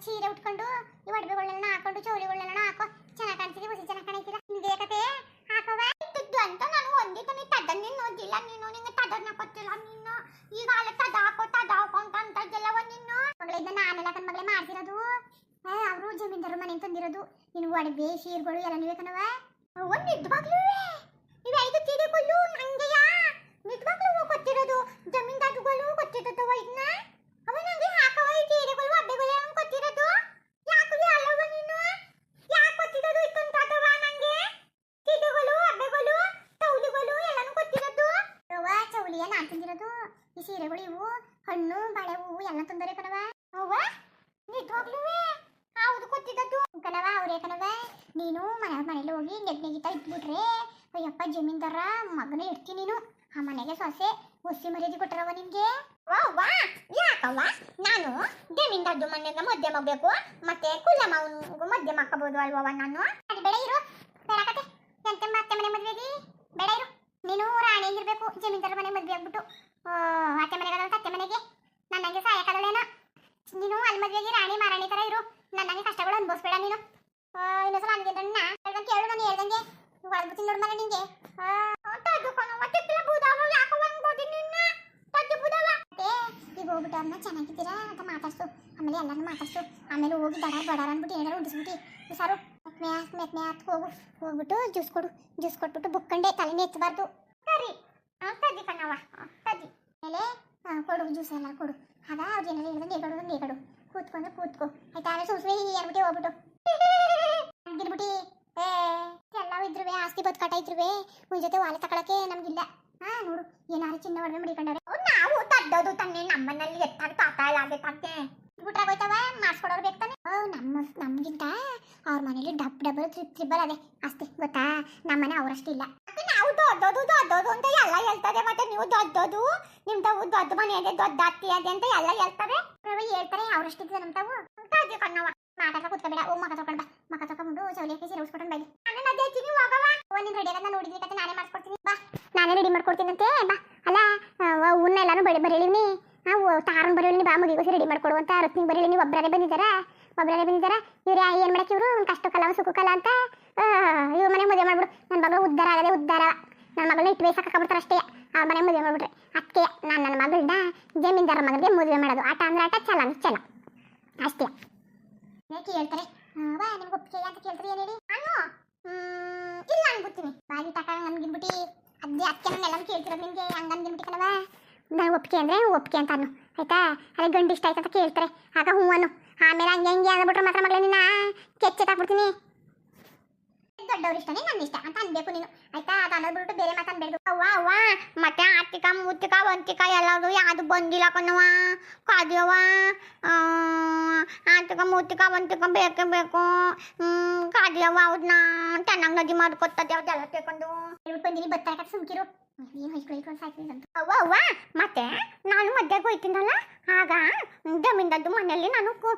ಸೀರೆ ಉಟ್ಕೊಂಡು ಈ ಒಡವೆಗಳನ್ನ ಹಾಕೊಂಡು ಚೌಲಿಗಳನ್ನ ಹಾಕೋ ಚೆನ್ನಾಗಿ ಕಾಣ್ತಿದೆ ಹೊಸ ಚೆನ್ನಾಗಿ ಕಾಣ್ತಿಲ್ಲ ನಿಂಗೆ ಕತೆ ಹಾಕವ ಇತ್ತು ಅಂತ ನಾನು ಒಂದೇ ತನಿ ತದನ್ನೇ ನೋಡಿಲ್ಲ ನೀನು ನಿಂಗೆ ತದನ್ನ ಕೊಟ್ಟಿಲ್ಲ ನೀನು ಈಗ ಅಲ್ಲ ತದ ಹಾಕೋ ಅಂತ ಇದ್ದಲ್ಲವ ನೀನು ಮಗಳೇ ಇದನ್ನ ನಾನೆಲ್ಲ ಕನ್ ಮಗಳೇ ಮಾಡ್ತಿರೋದು ಅವರು ಜಮೀನ್ದಾರು ಮನೆ ತಂದಿರೋದು ನಿನ್ನ ಒಡವೆ ಸೀರೆಗಳು ಎಲ್ಲ ನೀವೇ ಕಣವ ಒಂದು ನಿಜವಾಗ್ಲೂ ಇವು ಐದು ಸೀರೆಗಳು ನಂಗೆಯಾ ನಿಜವಾಗ್ಲೂ ಕೊಟ್ಟಿರೋದು ಜಮೀನ್ದಾರುಗಳು ಕೊಟ್ಟಿರೋದು ಇದನ್ನ ಅವ ನಂಗೆ ಹಾಕವ ಈ ಸೀರೆಗಳು ಒಡ್ಡೆಗಳು ಹೆಂಗ್ ಕೊಟ್ಟಿರೋದು ಯಾಕೆ ಅಲ್ಲವ ನೀನು ಯಾಕೆ ಕೊಟ್ಟಿರೋದು ಇಷ್ಟೊಂದು ತಾತವ ನಂಗೆ ಸೀರೆಗಳು ಒಡ್ಡೆಗಳು ತೌಲಿಗಳು ಎಲ್ಲಾನು ಕೊಟ್ಟಿರೋದು ರವ ಚೌಲಿಯ ನಾನು ತಂದಿರೋದು ಈ ಸೀರೆಗಳು ಇವು ಹಣ್ಣು ಬಾಳೆ ಹೂವು ಎಲ್ಲ ತಂದರೆ ಕಣವ ಅವ್ವ ನಿಜವಾಗ್ಲೂ ಹೌದು ಕೊಟ್ಟಿದ್ದು ಕಣವ ಅವರೇ ಕಣವ ನೀನು ಮನೇಲಿ ಹೋಗಿ ನೆಗ್ನೆಗಿತಾ ಇಟ್ಬಿಟ್ರೆ ಅಯ್ಯಪ್ಪ ಜಮೀನ್ದಾರ ಮಗನೇ ಇಡ್ತೀನಿ ನೀನು ಆ ಮನೆಗೆ ಸೊಸೆ ಒಸಿ ಮರ್ಯಾದೆ ಕೊಟ್ಟರವ ನಿಮ್ಗೆ ವಾ ಯಾಕವ್ವ ನಾನು ಜಮೀನ್ದಾರ್ದು ಮನೆಗೆ ಮದ್ದೆ ಮಾಡಬೇಕು ಮತ್ತೆ ಕುಲಮ್ಮನಿಗೂ ಮದ್ದೆ ಮಾಡ್ಕೋಬಹುದು ಅಲ್ವವ ನಾನು ಅದು ಬೇಡ ಇರು ಬೇಡಕತೆ ಎಂತೆ ಮತ್ತೆ ಮನೆ ಮದ್ವೆಗೆ ಬೇಡ ಇರು ನೀನು ರಾಣಿಗಿರ್ಬೇಕು ಜಮೀನ್ದಾರ ಮನೆ ಮದ್ವೆ ಆಗ್ಬಿಟ್ಟು ಅತ್ತೆ ಮನೆಗೆ ಅತ್ತೆ ಮನೆಗೆ ನನ್ನಂಗೆ ಸಾಯಕಾಲೇನ ನೀನು ಅಲ್ಲಿ ಮದ್ವೆಗೆ ರಾಣಿ ಮಾರಾಣಿ ತರ ಇರು ನನ್ನಂಗೆ ಕಷ್ಟಗಳು ಅನ್ಭವಿಸ್ಬೇಡ ನೀನು ಇನ್ನೊಂದ್ಸಲ ನನಗೆ ಕೇಳು ನಾನು ಹೇಳ್ದಂಗೆ ಒಳಗ್ಬಿಡ್ತೀನಿ ನೋಡು ಮನೆ ನಿಂಗೆ ಈಗ ಹೋಗ್ಬಿಟ್ಟು ಅವ್ರನ್ನ ಚೆನ್ನಾಗಿದ್ದೀರಾ ಅಂತ ಮಾತಾಡ್ಸು ಆಮೇಲೆ ಎಲ್ಲರೂ ಮಾತಾಡ್ಸು ಆಮೇಲೆ ಹೋಗಿ ಬಡಾರ ಅಂದ್ಬಿಟ್ಟು ಏನಾರು ಉಂಡಿಸ್ಬಿಟ್ಟು ಸಾರು ಮೆತ್ ಹೋಗ್ಬಿಟ್ಟು ಜ್ಯೂಸ್ ಕೊಟ್ಬಿಟ್ಟು ಬುಕ್ಕಂಡೆ ತಲೆನೇ ಎತ್ತಬಾರ್ದು ಸರಿ ಸರಿ ಕಣವ ಸರಿ ಆಮೇಲೆ ಕೊಡು ಜ್ಯೂಸ್ ಎಲ್ಲ ಕೊಡು ಆಗ ಅವ್ರು ಏನಾರು ಹೇಳ್ದಂಗೆ ಹೇಗಡು ಕೂತ್ಕೊ ಆಯ್ತಾ ಆಮೇಲೆ ಸುಮ್ಮನೆ ಏರ್ಬಿಟ್ಟು ಹೋಗ್ಬಿಟ್ಟು ಗಿರ್ಬಿಟ್ಟು ಎಲ್ಲ ಇದ್ರುವೆ ಆಸ್ತಿ ಬದುಕಾಟ ಇದ್ರುವೆ ಉನ್ ಜೊತೆ ವಾಲೆ ತಗೊಳಕ್ಕೆ ನಮ್ಗಿಲ್ಲ ನೋಡು ಏನಾರು ಚಿನ್ನ ಒಡವೆ ಮುಡಿಕೊಂಡವ್ರೆ ನಾವು ತದ್ದೋದು ತಾನೆ ನಮ್ಮನಲ್ಲಿ ಎತ್ತಾಗ ತಾತ ಎಲ್ಲ ಆಗಬೇಕಾಗ್ತೆ ಬಿಟ್ರಾಗೋಯ್ತವ ಮಾಡಿಸ್ಕೊಡೋರು ಬೇಕು ತಾನೆ ನಮ್ಗಿಂತ ಅವ್ರ ಮನೇಲಿ ಡಬಲ್ ತ್ರಿಬಲ್ ಅದೇ ಆಸ್ತಿ ಗೊತ್ತಾ ನಮ್ಮನೆ ಅವರಷ್ಟಿಲ್ಲ ನಾವು ದೊಡ್ಡದು ಅಂತ ಎಲ್ಲ ಹೇಳ್ತಾರೆ ಮತ್ತೆ ನೀವು ದೊಡ್ಡದು ನಿಮ್ದವು ದೊಡ್ಡ ಮನೆ ಇದೆ ದೊಡ್ಡ ಅತ್ತಿ ಅದೇ ಅಂತ ಎಲ್ಲ ಹೇಳ್ತಾರೆ ಅವರಷ್ಟಿದೆ ನಮ್ ತಾವು ತಾಜಿ ಕಣ್ಣವ ಮಾತಾಡ್ತಾ ಕೂತ್ಕೋಬೇಡ ಓ ಮಗ ತಗೊಂಡು ಚೌಲಿಯಾಕಿ ಸೀರೆ ಉಸ್ಕೊಟ್ಟು ಬೈಲಿ ನಾನು ಅದೇ ಹೇಳ್ತೀನಿ ಹೋಗವ ನೀನು ರೆಡಿ ಆಗೋದನ್ನ ನೋಡಿದ್ವಿ ಕತೆ ನಾನೇ ಮಾಡ್ಕೊಡ್ತೀನಿ ಬಾ ನಾನೇ ರೆಡಿ ಮಾಡ್ಕೊಡ್ತೀನಂತೆ ಬಾ ಅಲ್ಲ ಉನ್ನ ಎಲ್ಲಾನು ಬರೀಳಿವ್ನಿ ನಾವು ತಾರನ್ ಬರೀಳಿನಿ ಬಾ ಮುಗಿಗೋಸಿ ರೆಡಿ ಮಾಡ್ಕೊಡು ಅಂತ ರತ್ನಿಗೆ ಬರೀಳಿನಿ ಒಬ್ಬರೇ ಬಂದಿದ್ದಾರಾ ಇವ್ರು ಏನು ಮಾಡಕ್ಕೆ ಇವರು ಕಷ್ಟಕ್ಕಲ್ಲ ಸುಖಕ್ಕಲ್ಲ ಅಂತ ಇವ್ರ ಮನೆ ಮದುವೆ ಮಾಡ್ಬಿಡು ನನ್ನ ಮಗಳು ಉದ್ಧಾರ ನನ್ನ ಮಗಳನ್ನ ಇಟ್ಟು ಬೇಸಾಕಾಗ್ಬಿಡ್ತಾರೆ ಅಷ್ಟೇ ಅವ್ರ ಮನೆ ಮದುವೆ ಮಾಡ್ಬಿಟ್ರೆ ಅದಕ್ಕೆ ನಾನು ನನ್ನ ಮಗಳನ್ನ ಜಮೀನ್ದಾರ ಮಗಳಿಗೆ ಮದುವೆ ಮಾಡೋದು ಆಟ ಅಂದ್ರೆ ಆಟ ಚಲ ಅಷ್ಟೇ ಯಾಕೆ ಹೇಳ್ತಾರೆ ಬಾ ನಿಮ್ಗೆ ಒಪ್ಪಿಗೆ ಅಂತ ಕೇಳ್ತಾರೆ ಏನು ಹೇಳಿ ನಾನು ಇಲ್ಲ ಅನ್ಬಿಡ್ತೀನಿ ಬಾಗಿ ತಕ ನನ್ಗಿನ್ಬಿಟ್ಟು ಅದಕ್ಕೆ ನಾನೆಲ್ಲರೂ ಕೇಳ್ತಿರೋದು ನಿಮಗೆ ಹಂಗನ್ಗಿನ್ಬಿಟ್ಟು ಕಣವ ನಾನು ಒಪ್ಪಿಗೆ ಅಂದರೆ ಒಪ್ಪಿಗೆ ಅಂತ ಅನ್ನು ಆಯ್ತಾ ಅದೇ ಗಂಡು ಇಷ್ಟ ಆಯ್ತು ಅಂತ ಕೇಳ್ತಾರೆ ಆಗ ಹೂ ಅನ್ನು ಆಮೇಲೆ ಹಂಗೆ ಅಂದ್ಬಿಟ್ರೆ ಮಾತ್ರ ಮಗಳೇ ನಿನ್ನ ಕೆಚ್ಚೆತ್ತಾಕ್ಬಿಡ್ತೀನಿ ದೊಡ್ಡವ್ರ ಇಷ್ಟನೇ ನನ್ನ ಇಷ್ಟ ಅಂತ ಅನ್ಬೇಕು ನೀನು ಆಯ್ತಾ ಅದು ಅನ್ನೋದ್ಬಿಟ್ಟು ಬೇರೆ ಮಾತು ಅನ್ಬೇಡ್ದು ಅವ್ವ ಮತ್ತೆ ಆರ್ತಿಕ ಮೂರ್ತಿಕ ವಂತಿಕ ಎಲ್ಲರೂ ಯಾವುದು ಬಂದಿಲ್ಲ ಕಣವ ಕಾದ್ಯವ ಆರ್ತಿಕ ಮೂರ್ತಿಕ ವಂತಿಕ ಬೇಕೇ ಬೇಕು ಕಾದ್ಯವ ಅವ್ರನ್ನ ಚೆನ್ನಾಗಿ ನದಿ ಮಾಡ್ಕೊತದೆ ಅವ್ದೆಲ್ಲ ತಗೊಂಡು ಹೇಳ್ಬಿಟ್ಟು ಬಂದಿನಿ ಬತ್ತಾಕ ಸುಮ್ಕಿರು ಏನು ಹೊಯ್ಕೊಳ್ಳಿ ಸಾಯ್ತೀನಿ ಅಂತ ಅವ್ವ ಮತ್ತೆ ನಾನು ಮದ್ವೆಗೆ ಹೋಯ್ತೀನಲ್ಲ ಆಗ ಜಮೀನ್ದಾರ್ದು ಮನೆಯಲ್ಲಿ ನಾನು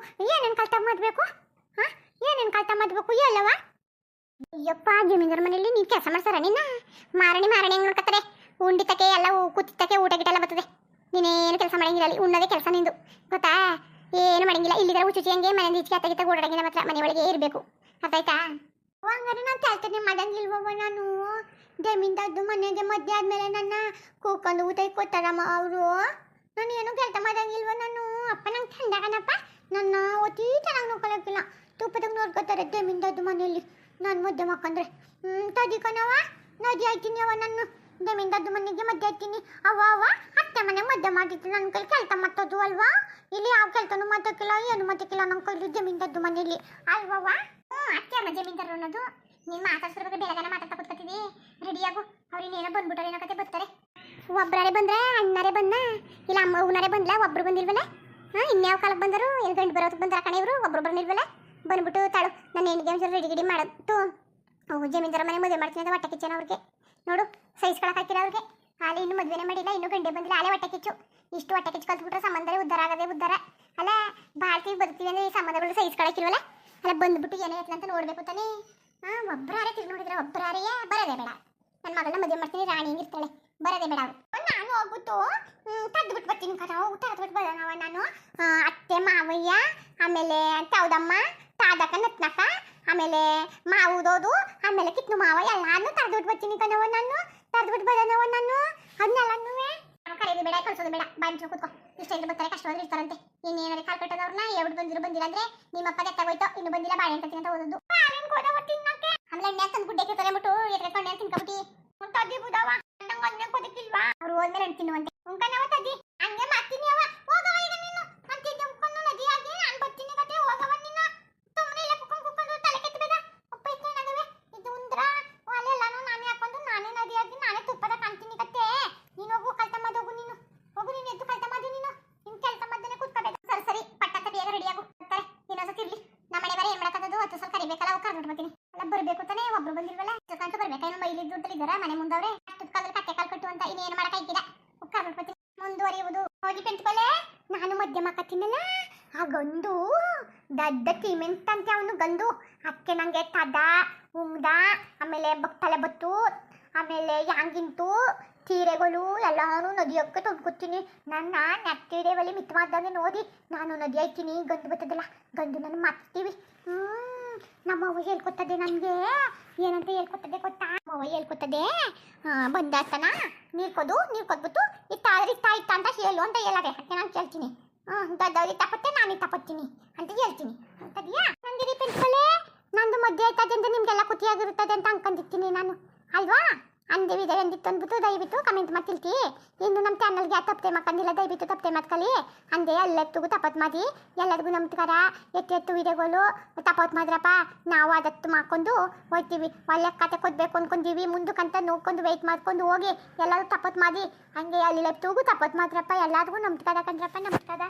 ಏನೇನು ಕಲ್ತ ಮಾಡಬೇಕು ಏನೇನು ಕಲ್ತ ಮಾಡಬೇಕು ಹೇಳವ ಅಯ್ಯಪ್ಪ ಜಮೀನ್ದಾರ ಮನೆಯಲ್ಲಿ ನೀವು ಕೆಲಸ ಮಾಡ್ತಾರ ನಿನ್ನ ಮಾರಣಿ ಹೆಂಗ್ ನೋಡ್ಕತ್ತಾರೆ ಉಂಡಿತಕ್ಕೆ ಎಲ್ಲ ಕೂತಿತ್ತಕ್ಕೆ ಊಟ ಗಿಟ ಎಲ್ಲ ಬರ್ತದೆ ನೀನೇನು ಕೆಲಸ ಮಾಡಂಗಿಲ್ಲ ಅಲ್ಲಿ ಉಣ್ಣೋದೇ ಕೆಲಸ ನಿಂದು ಗೊತ್ತಾ ಏನು ಮಾಡಂಗಿಲ್ಲ ಇಲ್ಲಿದ್ರೆ ಹುಚ್ಚುಚ್ಚಿ ಹಂಗೆ ಮನೆಯಿಂದ ಈಚೆ ಅತ್ತಗಿತ್ತ ಓಡಾಡಂಗಿಲ್ಲ ಮಾತ್ರ ಮನೆ ಒಳಗೆ ಇರಬೇಕು ಅರ್ಥಾಯ್ತಾ ಹಂಗಾರೆ ನಾನು ಕೆಲಸನೇ ಮಾಡಂಗಿಲ್ವವ ನಾನು ಜಮೀನ್ದಾರ್ದು ಮನೆಗೆ ಮದ್ವೆ ಆದಮೇಲೆ ನನ್ನ ಕೂಕೊಂಡು ಊಟ ಕೊಟ್ಟಾರಮ್ಮ ಅವರು ನಾನು ಏನು ಕೆಲಸ ಮಾಡಂಗಿಲ್ವ ನಾನು ಅಪ್ಪ ನಂಗೆ ಚಂದಾಗನಪ್ಪ ನನ್ನ ಒತ್ತಿ ಚೆನ್ನಾಗಿ ನೋಡ್ಕೊಳಕ್ಕಿಲ್ಲ ತುಪ್ಪದಾಗ ನೋಡ್ಕೊತಾರೆ ಜಮೀನ್ದಾರ್ದು ಮನೆಯಲ್ಲಿ ನಾನು ಮದ್ದೆ ಮಾಡ್ಕೊಂಡ್ರೆ ತದಿ ಕಣವ ನದಿ ಆಯ್ತೀನಿ ಅವ ನಾನು ಜಮೀನ್ದಾರ್ದು ಮನೆಗೆ ಮದ್ದೆ ಆಯ್ತೀನಿ ಅವ್ವ ಅತ್ತೆ ಮನೆಗೆ ಮದ್ದೆ ಮಾಡಿತ್ತು ನನ್ನ ಕೈ ಕೆಲಸ ಮಾಡ್ತದ್ದು ಅಲ್ವಾ ಇಲ್ಲಿ ಯಾವ ಕೆಲಸನೂ ಮಾತಾಕಿಲ್ಲ ಏನು ಮಾತಾಕಿಲ್ಲ ನನ್ನ ಕೈಲಿ ಜಮೀನ್ದಾರ್ದು ಮನೆಯಲ್ಲಿ ಅಲ್ವವ ಅತ್ತೆ ಅಮ್ಮ ಜಮೀನ್ದಾರ ಅನ್ನೋದು ನೀನು ಮಾತಾಡ್ಸಿರ್ಬೇಕು ಬೇಗನೆ ಮಾತಾಡ್ತಾ ಕೂತ್ಕೊತೀವಿ ರೆಡಿಯಾಗು ಅವ್ರಿನ್ನೇನೋ ಬಂದ್ಬಿಟ್ಟಾರೆ ಏನೋ ಕತೆ ಬರ್ತಾರೆ ಒಬ್ಬರೇ ಬಂದ್ರೆ ಅಣ್ಣರೇ ಬಂದ ಇಲ್ಲ ಅಮ್ಮ ಅವನರೇ ಬಂದ್ಲ ಒಬ್ರು ಬಂದಿಲ್ವಲ್ಲ ಇನ್ಯಾವ ಕಾಲಕ್ಕೆ ಬಂದರು ಎಲ್ಲಿ ಗಂಡು ಬರೋದಕ್ಕೆ ಬಂದಾರ ಕಣೆ ಇವರು ಒಬ್ಬೊಬ್ಬರು ನಿಲ್ವಲ್ಲ ಬಂದ್ಬಿಟ್ಟು ತಾಳು ನನ್ನ ಹೆಣ್ಣಿಗೆ ಒಂಚೂರು ರೆಡಿ ಗಿಡಿ ಮಾಡಿಬಿಟ್ಟು ಜಮೀನ್ದಾರ ಮನೆ ಮದುವೆ ಮಾಡ್ತೀನಿ ಅಂತ ಹೊಟ್ಟೆ ಕಿಚ್ಚನ ಅವ್ರಿಗೆ ನೋಡು ಸಹಿಸ್ಕೊಳಕ್ಕೆ ಹಾಕಿಲ್ಲ ಅವ್ರಿಗೆ ಹಾಲೆ ಇನ್ನೂ ಮದುವೆನೇ ಮಾಡಿಲ್ಲ ಇನ್ನೂ ಗಂಡೆ ಬಂದಿಲ್ಲ ಹಾಲೆ ಹೊಟ್ಟೆ ಕಿಚ್ಚು ಇಷ್ಟು ಹೊಟ್ಟೆ ಕಿಚ್ಚು ಕಲ್ತ್ಬಿಟ್ರೆ ಸಂಬಂಧವೇ ಉದ್ಧಾರ ಆಗದೆ ಉದ್ಧಾರ ಅಲ್ಲ ಬಾಳ್ತೀವಿ ಬದುಕ್ತೀವಿ ಅಂದರೆ ಈ ಸಂಬಂಧಗಳು ಸಹಿಸ್ಕೊಳಕ್ಕಿಲ್ವಲ್ಲ ಅಲ್ಲ ಬಂದ್ಬಿಟ್ಟು ಏನೇ ಅಂತ ನೋಡಬೇಕು ತಾನೇ ಒಬ್ಬರಾರೇ ತಿರ್ಗಿ ನೋಡಿದ್ರೆ ಒಬ್ಬರಾರೇ ಬರೋದೇ ಬೇಡ ನನ್ನ ಮಗಳನ್ನ ಮದುವೆ ಮಾಡ್ತೀನಿ ರಾಣಿ ಹಿಂಗಿರ್ತಾಳೆ ಬರೋದೇ ಬೇಡ ಅವ್ರು ನಾನು ಹೋಗ್ಬಿಟ್ಟು ತೆಗೆದ್ಬಿಟ್ಟು ಬರ್ತೀನಿ ತೆಗೆದ್ಬಿಟ್ಟು ಬರೋಣವ ನಾನು ಅತ್ತೆ ಮಾವಯ್ಯ ಆಮೇಲೆ ತೌದಮ್ಮ ತಾದಕ ನತ್ನಕ ಆಮೇಲೆ ಮಾವುದೋದು ಆಮೇಲೆ ಕಿತ್ನು ಮಾವ ಎಲ್ಲಾನು ತೆಗೆದ್ಬಿಟ್ಟು ಬರ್ತೀನಿ ಕಣವ ನಾನು ತೆಗೆದ್ಬಿಟ್ಟು ಬರೋಣವ ನಾನು ಅದನ್ನೆಲ್ಲನೂ ಕರೆಯೋದು ಬೇಡ ಕಳ್ಸೋದು ಬೇಡ ಬಾಯಿ ಕೂತ್ಕೊ ಇಷ್ಟೆಲ್ಲ ಬರ್ತಾರೆ ಕಷ್ಟವಾದ್ರೆ ಇರ್ತಾರಂತೆ ಇನ್ನೇನಾದ್ರೆ ಕಾಲ್ ಕಟ್ಟೋದವ್ರನ್ನ ಎವ್ರು ಬಂದಿಲ್ಲ ಅಂದ್ರೆ ನಿಮ್ಮಪ್ಪ ಎತ್ತಾಗೋಯ್ತು ಇನ್ನು ಬಂದಿಲ್ಲ ಬಾಳೆ ಅಂತ ತಿಂತ ಓದೋದು ಆಮೇಲೆ ಎಣ್ಣೆ ತಂದು ಗುಡ್ಡೆ ಕೆತ್ತರೆ ಬಿಟ್ಟು ಎಕರೆ ಕೊಂಡೆ ತಿನ್ಕೊಬಿಟ್ಟು ತದ್ದಿ ಬುದವ ನಂಗೆ ಕೊದಕ್ಕಿಲ್ವಾ ಅವ್ರು ಹೋದ್ಮೇಲೆ ಹಣ್ಣು ತಿನ್ನುವಂತೆ ಉಂಕನವ ತದ್ದಿ ಹಂಗೆ ಮಾಡ್ತೀನಿ ಅವ ಹೋಗವ ಈಗ ನೀನು ಅಂತಿದ್ದೆ ಉಂಕೊಂಡು ನದಿಯಾಗಿ ನಾನು ಬರ್ತೀನಿ ಕತೆ ಹೋಗವ ನೀನು ಸುಮ್ಮನೆ ಇಲ್ಲ ಕುತ್ಕೊಂಡು ತಲೆ ಕೆತ್ತಬೇಡ ಅಪ್ಪ ಇಷ್ಟೇನಾಗವೆ ಇದು ಉಂದ್ರ ಅಲ್ಲೆಲ್ಲಾನು ನಾನೇ ಹಾಕೊಂಡು ನಾನೇ ನದಿಯಾಗಿ ನಾನೇ ತುಪ್ಪದ ಕಾಣ್ತೀನಿ ಕತೆ ನೀನು ಹೋಗು ಕಲ್ತ ಹೋಗು ನೀನು ಎದ್ದು ಕಲ್ತ ಮಾಡು ನೀನು ನಿನ್ ಕೆಲಸ ಮಧ್ಯೆ ಕೂತ್ಕೋಬೇಕು ಸರಿ ಪಟ್ಟಂತ ಬೇಗ ರೆಡಿಯಾಗು ಬರ್ತಾರೆ ಇನ್ನೊಂದ್ಸತಿ ಇರ್ಲಿ ನಮ್ಮ ಮನೆ ಬೇರೆ ಏನ್ ಮಾಡಕ್ಕದು 10 ಸಲ ಕರಿಬೇಕಲ್ಲ ಅವು ಕರ್ಬಿಟ್ಟು ಬರ್ತೀನಿ ಅಲ್ಲ ಬರ್ಬೇಕು ತಾನೆ ಒಬ್ರು ಬಂದಿಲ್ವಲ್ಲ ಕಂತ ಬರ್ಬೇಕಾಯ್ತು ಮೈಲಿ ದುಡ್ಡಲ್ಲಿದ್ದಾರ ಮನೆ ಮುಂದವ್ರೆ ಅಷ್ಟೊತ್ತು ಕಾಲದಲ್ಲಿ ಕತ್ತೆ ಕಾಲು ಕಟ್ಟು ಅಂತ ಇನ್ನೇನು ಮಾಡಕ್ಕಾಗಿಲ್ಲ ಕರ್ಬಿಟ್ಟು ಬರ್ತೀನಿ ಮುಂದುವರಿಯುವುದು ಹೋಗಿ ಪ್ರಿನ್ಸಿಪಲೇ ನಾನು ಮಧ್ಯಮ ಕತ್ತಿನಲ್ಲ ಆ ಗಂಡು ದಡ್ಡ ತೀಮೆಂತಂತೆ ಅವನು ಗಂಡು ಅಕ್ಕೆ ನಂಗೆ ತದ ಉಂಗ್ದ ಆಮೇಲೆ ತಲೆ ಬತ್ತು ಆಮೇಲೆ ಯಾಂಗಿಂತು ತೀರೆಗಳು ಎಲ್ಲಾನು ನದಿಯಕ್ಕೆ ತೊಡ್ಕೊತೀನಿ ನನ್ನ ನೆಟ್ಟಿರೇವಲ್ಲಿ ಮಿತವಾದಾಗ ನೋಡಿ ನಾನು ನದಿ ಆಯ್ತೀನಿ ಗಂಡು ಬರ್ತದಲ್ಲ ಗಂಡು ನಾನು ಮಾತಾಡ್ತೀವಿ ನಮ್ಮವ್ವ ಹೇಳ್ಕೊತದೆ ನನಗೆ ಏನಂತ ಹೇಳ್ಕೊತದೆ ಗೊತ್ತಾ ನಮ್ಮವ್ವ ಹೇಳ್ಕೊತದೆ ಬಂದಾತನ ನೀರು ಕೊದ್ಬಿಟ್ಟು ಇತ್ತ ಅಂತ ಹೇಳು ಅಂತ ಹೇಳಾರೆ ಅದಕ್ಕೆ ನಾನು ಕೇಳ್ತೀನಿ ದೊಡ್ಡವ್ರು ತಪ್ಪತ್ತೆ ನಾನು ತಪ್ಪತ್ತೀನಿ ಅಂತ ಹೇಳ್ತೀನಿ ಅಂತದ್ಯಾ ನಂದಿರಿ ಪ್ರಿನ್ಸಿಪಲೇ ನಂದು ಮಧ್ಯೆ ಆಯ್ತದೆ ಅಂತ ನಿಮಗೆಲ್ಲ ಖುಷಿಯಾಗಿರುತ್ತದೆ ಅಂತ ಅನ್ಕೊಂಡಿರ್ತೀನಿ ನಾನು ಅಲ್ವಾ ಅಂದೇವಿದೆ ಎಂದಿತ್ತು ಅಂದ್ಬಿಟ್ಟು ದಯವಿಟ್ಟು ಕಮೆಂಟ್ ಮಾಡ್ತಿಲ್ತಿ ಇನ್ನು ನಮ್ಮ ಚಾನಲ್ಗೆ ತಪ್ಪದೆ ಮಕ್ಕಂದಿಲ್ಲ ದಯವಿಟ್ಟು ತಪ್ಪದೆ ಮಕ್ಕಳಿ ಅಂದೆ ಎಲ್ಲೆತ್ತಿಗೂ ತಪ್ಪತ್ ಮಾಡಿ ಎಲ್ಲರಿಗೂ ನಮಸ್ಕಾರ ಎತ್ತು ವಿಡಿಯೋಗಳು ತಪ್ಪತ್ ಮಾಡಿದ್ರಪ್ಪ ನಾವು ಅದತ್ತು ಮಾಡ್ಕೊಂಡು ಹೋಗ್ತೀವಿ ಒಳ್ಳೆ ಕತೆ ಕೊಡ್ಬೇಕು ಅನ್ಕೊಂತೀವಿ ಮುಂದಕ್ಕಂತ ನೋಡ್ಕೊಂಡು ವೆಯ್ಟ್ ಮಾಡ್ಕೊಂಡು ಹೋಗಿ ಎಲ್ಲರೂ ತಪ್ಪತ್ ಮಾಡಿ ಹಂಗೆ ಎಲ್ಲೆತ್ತಿಗೂ ತಪ್ಪತ್ ಮಾಡಿದ್ರಪ್ಪ ಎಲ್ಲರಿಗೂ ನಮಸ್ಕಾರ ಕಂಡ್ರಪ್ಪ ನಮಸ್ಕಾರ.